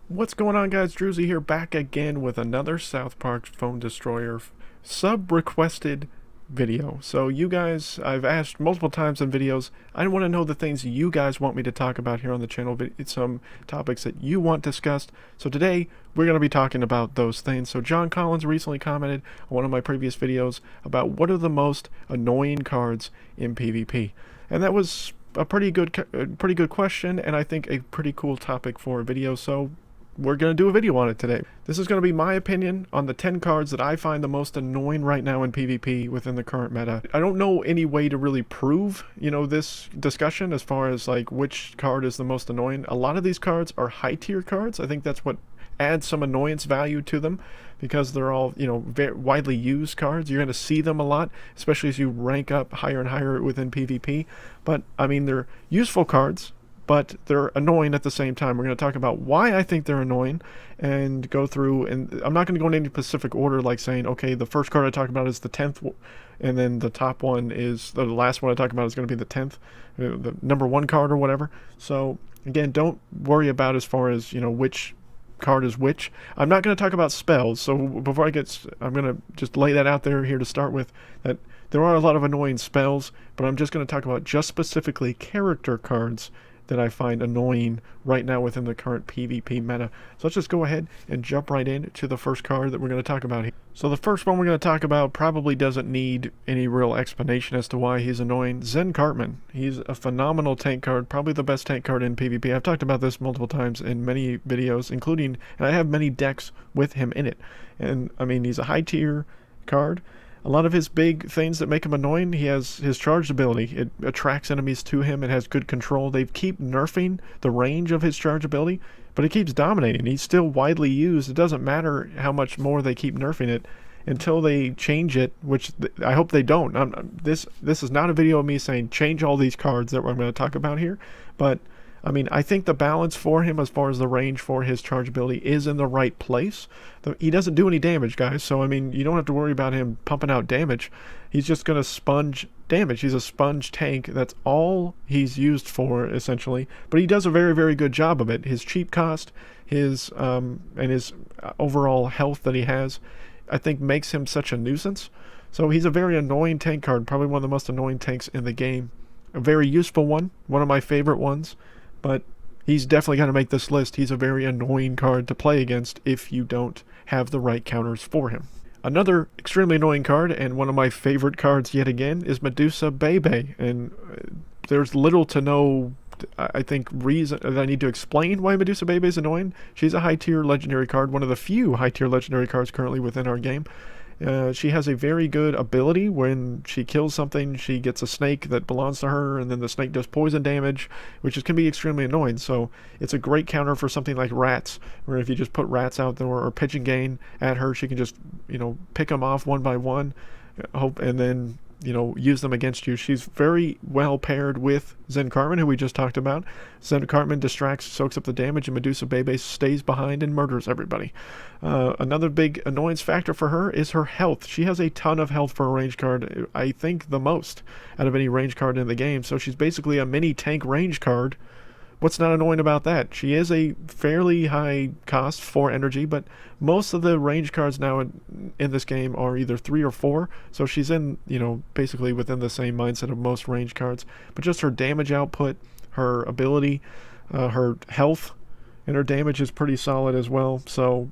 What's going on, guys? Drewzy here, back again with another South Park Phone Destroyer sub-requested video. So you guys, I've asked multiple times in videos, I want to know the things you guys want me to talk about here on the channel, some topics that you want discussed. So today, we're going to be talking about those things. So John Collins recently commented on one of my previous videos about what are the most annoying cards in PvP. And that was a pretty good question, and I think a pretty cool topic for a video. So we're going to do a video on it today. This is going to be my opinion on the 10 cards that I find the most annoying right now in PvP within the current meta. I don't know any way to really prove, this discussion as far as like which card is the most annoying. A lot of these cards are high tier cards. I think that's what adds some annoyance value to them because they're all, very widely used cards. You're going to see them a lot, especially as you rank up higher and higher within PvP. But, I mean, they're useful cards, but they're annoying at the same time. We're going to talk about why I think they're annoying and go through, and I'm not going to go in any specific order like saying, okay, the first card I talk about is the 10th, and then the top one is, the last one I talk about is going to be the 10th, the number 1 card or whatever. So, again, don't worry about as far as, which card is which. I'm not going to talk about spells, so before I'm going to just lay that out there here to start with, that there are a lot of annoying spells, but I'm just going to talk about just specifically character cards that I find annoying right now within the current PvP meta. So let's just go ahead and jump right into the first card that we're going to talk about here. So the first one we're going to talk about probably doesn't need any real explanation as to why he's annoying. Zen Cartman. He's a phenomenal tank card, probably the best tank card in PvP. I've talked about this multiple times in many videos, including, and I have many decks with him in it. And I mean, he's a high tier card. A lot of his big things that make him annoying, he has his charged ability. It attracts enemies to him. It has good control. They keep nerfing the range of his charge ability, but it keeps dominating. He's still widely used. It doesn't matter how much more they keep nerfing it until they change it, which I hope they don't. This is not a video of me saying change all these cards that I'm going to talk about here, but I mean, I think the balance for him as far as the range for his charge ability is in the right place. He doesn't do any damage, guys, so I mean, you don't have to worry about him pumping out damage. He's just going to sponge damage. He's a sponge tank. That's all he's used for, essentially. But he does a very, very good job of it. His cheap cost, his overall health that he has, I think makes him such a nuisance. So he's a very annoying tank card, probably one of the most annoying tanks in the game. A very useful one of my favorite ones. But he's definitely going to make this list. He's a very annoying card to play against if you don't have the right counters for him. Another extremely annoying card, and one of my favorite cards yet again, is Medusa Bay. And there's little to no, I think, reason that I need to explain why Medusa Bay is annoying. She's a high-tier legendary card, one of the few high-tier legendary cards currently within our game. She has a very good ability. When she kills something, she gets a snake that belongs to her, and then the snake does poison damage, which can be extremely annoying. So it's a great counter for something like rats, where if you just put rats out there or pigeon gain at her, she can just, pick them off one by one, and then use them against you. She's very well paired with Zen Cartman, who we just talked about. Zen Cartman distracts, soaks up the damage, and Medusa Bay stays behind and murders everybody. Another big annoyance factor for her is her health. She has a ton of health for a range card. I think the most out of any range card in the game. So she's basically a mini tank range card. What's not annoying about that? She is a fairly high cost for energy, but most of the range cards now in this game are either 3 or 4, so she's in, basically within the same mindset of most range cards. But just her damage output, her ability, her health, and her damage is pretty solid as well. So,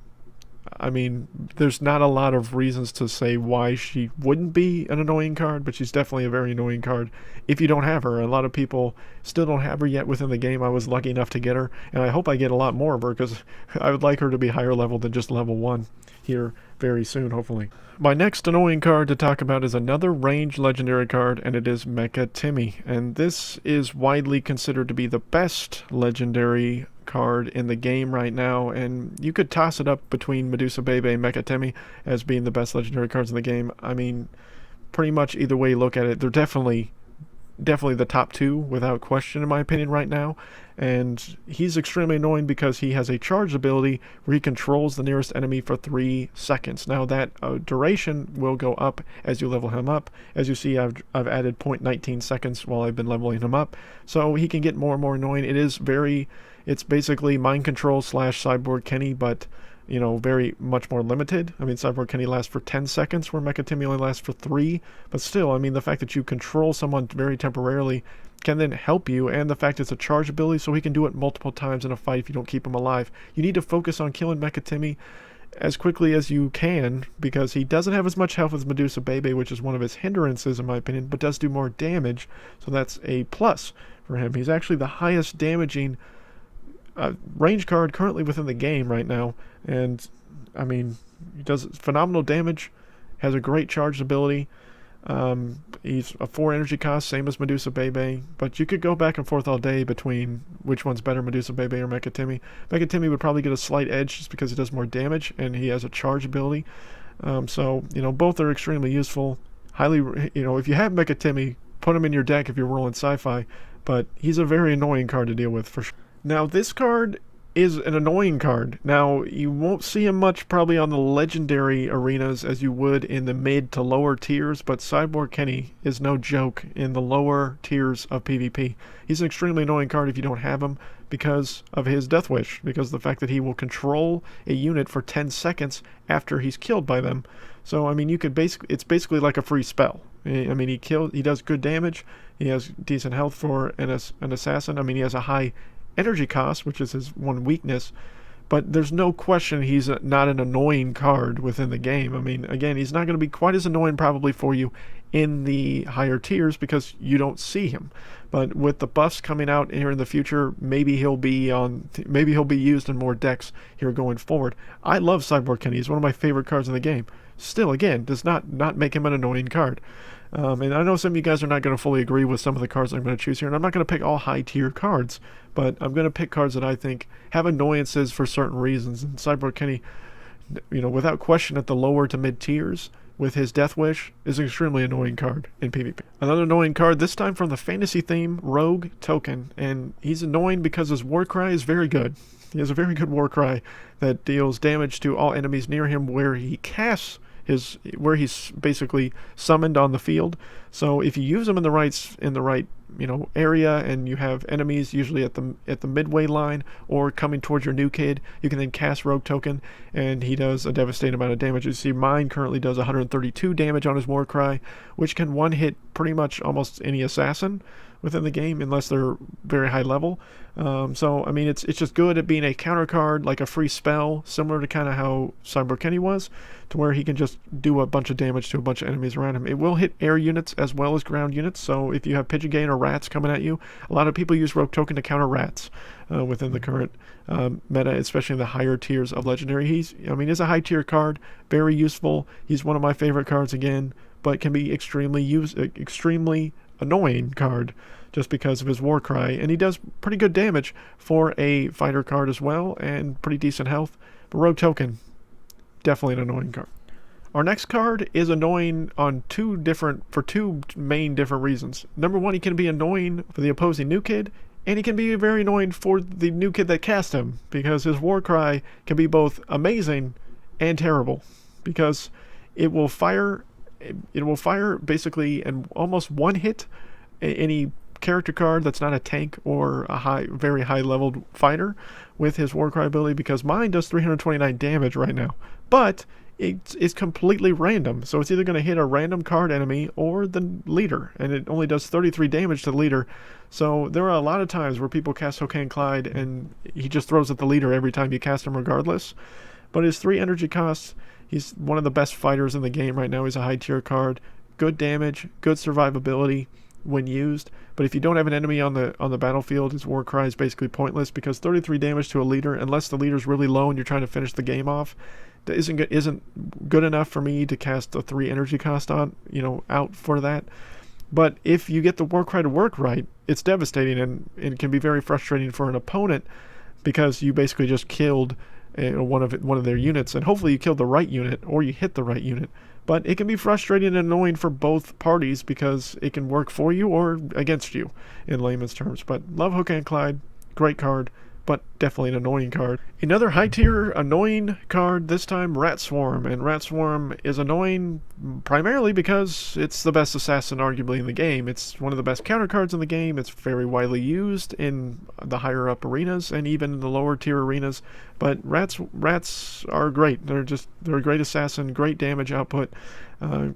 I mean, there's not a lot of reasons to say why she wouldn't be an annoying card, but she's definitely a very annoying card if you don't have her. A lot of people still don't have her yet within the game. I was lucky enough to get her, and I hope I get a lot more of her because I would like her to be higher level than just level 1 here very soon, hopefully. My next annoying card to talk about is another range legendary card, and it is Mecha Timmy. And this is widely considered to be the best legendary card in the game right now, and you could toss it up between Medusa Bay and Mecha Timmy as being the best legendary cards in the game. I mean, pretty much either way you look at it, they're definitely definitely the top 2 without question in my opinion right now. And he's extremely annoying because he has a charged ability where he controls the nearest enemy for 3 seconds. Now that duration will go up as you level him up. As you see, I've added 0.19 seconds while I've been leveling him up, so he can get more and more annoying. It's basically mind control slash Cyborg Kenny, but you know, very much more limited. I mean, Cyborg Kenny lasts for 10 seconds, where Mecha Timmy only lasts for 3. But still, I mean, the fact that you control someone very temporarily can then help you, and the fact it's a charge ability, so he can do it multiple times in a fight if you don't keep him alive. You need to focus on killing Mecha Timmy as quickly as you can, because he doesn't have as much health as Medusa Bay, which is one of his hindrances in my opinion, but does do more damage, so that's a plus for him. He's actually the highest damaging range card currently within the game right now, and I mean, he does phenomenal damage, has a great charged ability. He's a 4 energy cost, same as Medusa Bay, but you could go back and forth all day between which one's better, Medusa Bay or Mecha Timmy. Mecha Timmy would probably get a slight edge just because he does more damage and he has a charge ability. So, you know, both are extremely useful. Highly, you know, if you have Mecha Timmy, put him in your deck if you're rolling sci-fi, but he's a very annoying card to deal with for sure. Now, this card is an annoying card. Now, you won't see him much probably on the legendary arenas as you would in the mid to lower tiers, but Cyborg Kenny is no joke in the lower tiers of PvP. He's an extremely annoying card if you don't have him because of his Death Wish, because of the fact that he will control a unit for 10 seconds after he's killed by them. So, I mean, you could it's basically like a free spell. I mean, he does good damage, he has decent health for an assassin. I mean, he has a high energy cost, which is his one weakness, but there's no question he's not an annoying card within the game. I mean, again, he's not going to be quite as annoying probably for you in the higher tiers because you don't see him. But with the buffs coming out here in the future, maybe he'll be used in more decks here going forward. I love Cyborg Kenny. He's one of my favorite cards in the game. Still, again, does not make him an annoying card. And I know some of you guys are not going to fully agree with some of the cards I'm going to choose here, and I'm not going to pick all high-tier cards, but I'm going to pick cards that I think have annoyances for certain reasons. And Cyborg Kenny, you know, without question at the lower to mid-tiers, with his Death Wish, is an extremely annoying card in PvP. Another annoying card, this time from the fantasy theme, Rogue Token, and he's annoying because his war cry is very good. He has a very good war cry that deals damage to all enemies near him where he casts where he's basically summoned on the field. So if you use him in the right you know area, and you have enemies usually at the midway line or coming towards your new kid, you can then cast Rogue Token, and he does a devastating amount of damage. You see, mine currently does 132 damage on his war cry, which can one hit pretty much almost any assassin within the game unless they're very high level. So I mean, it's just good at being a counter card, like a free spell, similar to kind of how Cyborg Kenny was, to where he can just do a bunch of damage to a bunch of enemies around him. It will hit air units as well as ground units, so if you have Pigeon Gain or rats coming at you, a lot of people use Rogue Token to counter rats within the current meta, especially in the higher tiers of Legendary. He's a high tier card, very useful. He's one of my favorite cards again, but can be extremely annoying card just because of his war cry, and he does pretty good damage for a fighter card as well, and pretty decent health. But Rogue Token, definitely an annoying card. Our next card is annoying for two main different reasons. Number one, he can be annoying for the opposing new kid, and he can be very annoying for the new kid that cast him, because his war cry can be both amazing and terrible, because it will fire basically and almost one hit any character card that's not a tank or a very high leveled fighter with his war cry ability, because mine does 329 damage right now, but it's completely random, so it's either going to hit a random card enemy or the leader, and it only does 33 damage to the leader. So there are a lot of times where people cast Clyde and he just throws at the leader every time you cast him regardless. But his 3 energy costs, he's one of the best fighters in the game right now. He's a high tier card, good damage, good survivability when used. But if you don't have an enemy on the battlefield, his war cry is basically pointless, because 33 damage to a leader, unless the leader's really low and you're trying to finish the game off, isn't good enough for me to cast a 3 energy cost on, out for that. But if you get the war cry to work right, it's devastating, and it can be very frustrating for an opponent, because you basically just killed one of their units, and hopefully you kill the right unit or you hit the right unit. But it can be frustrating and annoying for both parties because it can work for you or against you in layman's terms. But love Hook and Clyde, great card, but definitely an annoying card. Another high tier annoying card, this time Rat Swarm. And Rat Swarm is annoying primarily because it's the best assassin arguably in the game. It's one of the best counter cards in the game. It's very widely used in the higher up arenas and even in the lower tier arenas. But rats are great. They're a great assassin, great damage output,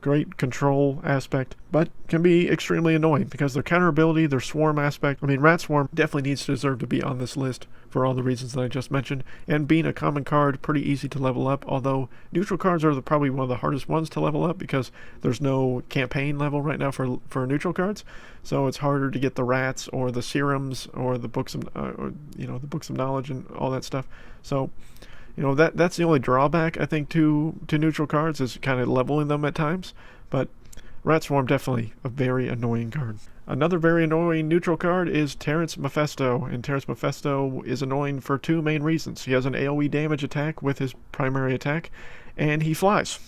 great control aspect, but can be extremely annoying because their counter ability, their swarm aspect. I mean, Rat Swarm definitely needs to deserve to be on this list for all the reasons that I just mentioned, and being a common card, pretty easy to level up, although neutral cards are probably one of the hardest ones to level up because there's no campaign level right now for neutral cards, so it's harder to get the rats or the serums or the books of the books of knowledge and all that stuff. So that's the only drawback I think to neutral cards, is kind of leveling them at times. But Rat Swarm, definitely a very annoying card. Another very annoying neutral card is Terrence Mephesto, and Terrence Mephesto is annoying for two main reasons. He has an AoE damage attack with his primary attack, and he flies.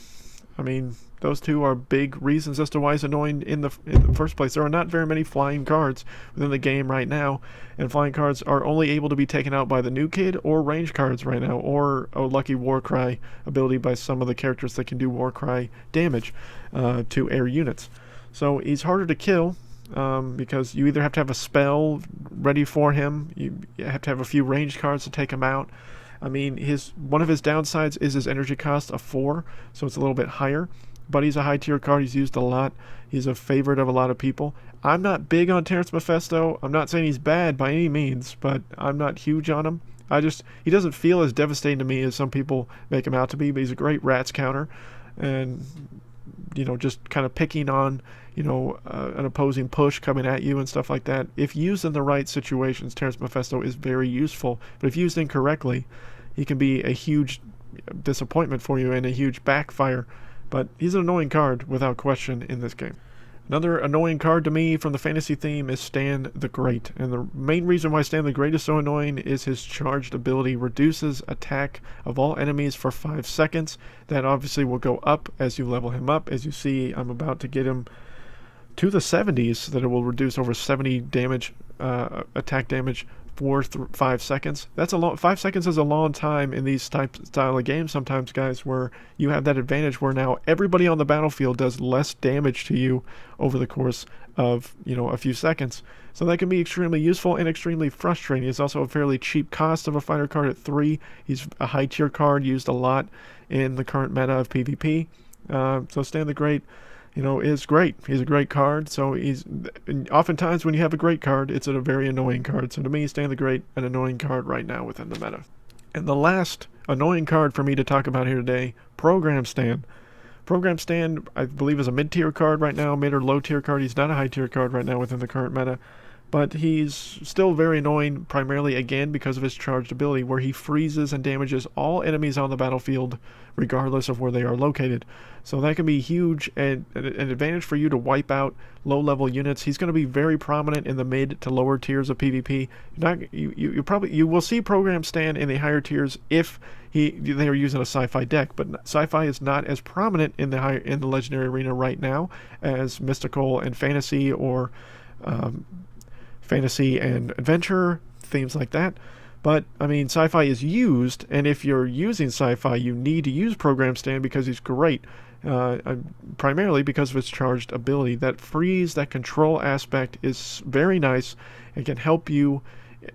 I mean, those two are big reasons as to why he's annoying in the first place. There are not very many flying cards within the game right now, and flying cards are only able to be taken out by the new kid or range cards right now, or a lucky Warcry ability by some of the characters that can do Warcry damage to air units. So he's harder to kill because you either have to have a spell ready for him, you have to have a few range cards to take him out. I mean, one of his downsides is his energy cost of 4, so it's a little bit higher. But he's a high tier card. He's used a lot. He's a favorite of a lot of people. I'm not big on Terrence Mephesto. I'm not saying he's bad by any means, but I'm not huge on him. He doesn't feel as devastating to me as some people make him out to be, but he's a great rats counter. And, just kind of picking on, an opposing push coming at you and stuff like that. If used in the right situations, Terrence Mephesto is very useful. But if used incorrectly, he can be a huge disappointment for you and a huge backfire. But he's an annoying card without question in this game. Another annoying card to me from the fantasy theme is Stan the Great. And the main reason why Stan the Great is so annoying is his charged ability reduces attack of all enemies for 5 seconds. That obviously will go up as you level him up. As you see, I'm about to get him to the 70s, that it will reduce over 70 damage, attack damage for 5 seconds. That's a long. 5 seconds is a long time in these style of games sometimes, guys, where you have that advantage where now everybody on the battlefield does less damage to you over the course of a few seconds. So that can be extremely useful and extremely frustrating. It's also a fairly cheap cost of a fighter card at 3. He's a high tier card used a lot in the current meta of PvP. So Stan the Great is great. He's a great card. So oftentimes when you have a great card, it's a very annoying card. So to me, Stan the Great, an annoying card right now within the meta. And the last annoying card for me to talk about here today, Program Stan. Program Stan, I believe, is a mid-tier card right now, mid or low-tier card. He's not a high-tier card right now within the current meta. But he's still very annoying, primarily, again, because of his charged ability, where he freezes and damages all enemies on the battlefield, regardless of where they are located. So that can be huge and an advantage for you to wipe out low-level units. He's going to be very prominent in the mid to lower tiers of PvP. You will see Program Stan in the higher tiers if they are using a sci-fi deck, but sci-fi is not as prominent in the legendary arena right now as mystical and fantasy, or fantasy and adventure, themes like that. But, I mean, sci-fi is used, and if you're using sci-fi, you need to use Program Stan because he's great. Primarily because of his charged ability. That freeze, that control aspect is very nice and can help you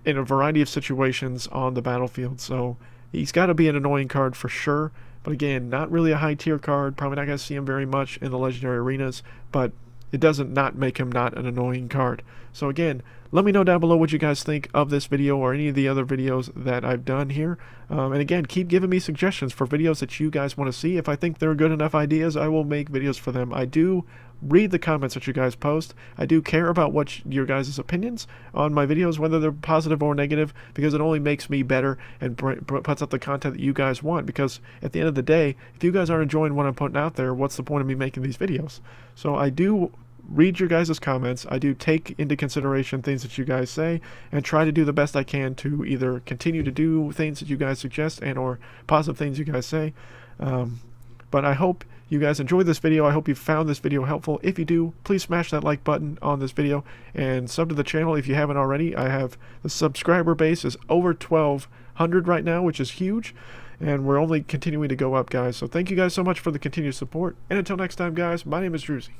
in a variety of situations on the battlefield. So he's got to be an annoying card for sure. But again, not really a high tier card. Probably not going to see him very much in the legendary arenas, but it doesn't not make him not an annoying card. So again, let me know down below what you guys think of this video or any of the other videos that I've done here. And again, keep giving me suggestions for videos that you guys want to see. If I think they're good enough ideas, I will make videos for them. I do read the comments that you guys post. I do care about your guys' opinions on my videos, whether they're positive or negative, because it only makes me better and puts out the content that you guys want. Because at the end of the day, if you guys aren't enjoying what I'm putting out there, what's the point of me making these videos? So I do read your guys' comments. I do take into consideration things that you guys say and try to do the best I can to either continue to do things that you guys suggest and or positive things you guys say. But I hope you guys enjoyed this video. I hope you found this video helpful. If you do, please smash that like button on this video and sub to the channel if you haven't already. I have the subscriber base is over 1,200 right now, which is huge, and we're only continuing to go up, guys. So thank you guys so much for the continued support, and until next time, guys, my name is Drewzy.